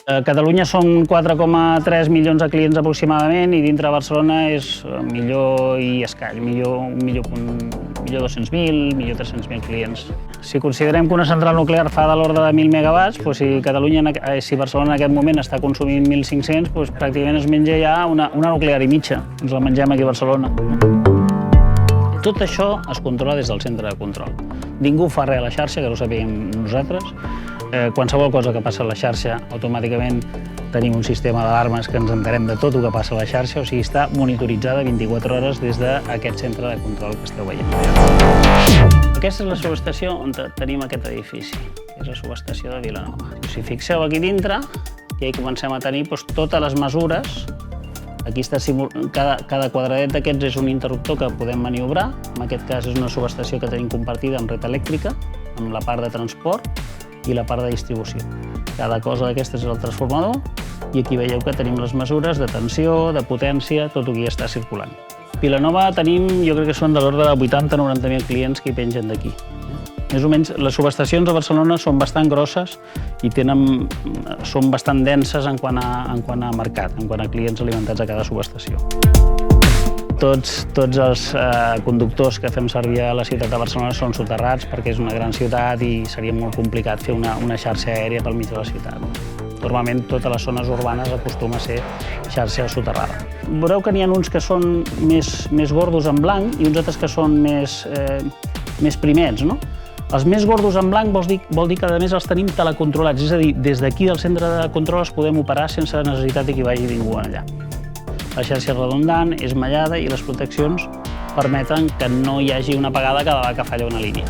A Catalunya són 4,3 milions de clients aproximadament i dintre Barcelona és millor i escall, millor 200.000, millor 300.000 clients. Si considerem que una central nuclear fa de l'ordre de 1.000 megawatts, si Barcelona en aquest moment està consumint 1.500, pràcticament es menja ja una nuclear i mitja. Ens la mengem aquí a Barcelona. Tot això es controla des del centre de control. Ningú fa res a la xarxa, que no ho sapiguem nosaltres. Qualsevol cosa que passa a la xarxa, automàticament tenim un sistema d'alarmes que ens enterem de tot el que passa a la xarxa, o sigui, està monitoritzada 24 hores des d'aquest centre de control que esteu veient. Aquesta és la subestació on tenim aquest edifici, que és la subestació de Vilanova. Si fixeu aquí dintre, ja hi comencem a tenir totes les mesures. Aquí està cada quadradet d'aquests és un interruptor que podem maniobrar. En aquest cas és una subestació que tenim compartida amb red elèctrica, amb la part de transport i la part de distribució. Cada cosa d'aquestes és el transformador i aquí veieu que tenim les mesures de tensió, de potència, tot el que hi està circulant. Vilanova tenim, jo crec que són de l'ordre de 80-90.000 clients que hi pengen d'aquí. Més o menys, les subestacions a Barcelona són bastant grosses i són bastant denses en quant a mercat, en quant a clients alimentats a cada subestació. Tots els conductors que fem servir a la ciutat de Barcelona són soterrats perquè és una gran ciutat i seria molt complicat fer una xarxa aèria pel mig de la ciutat. Normalment totes les zones urbanes acostuma a ser xarxa soterrada. Veureu que n'hi ha uns que són més gordos en blanc i uns altres que són més primets, no? Els més gordos en blanc vol dir que a més els tenim telecontrolats, és a dir, des d'aquí del centre de control els podem operar sense necessitat que hi vagi ningú allà. La xarxa és redundant, és mallada i les proteccions permeten que no hi hagi una apagada cada vegada que falla una línia.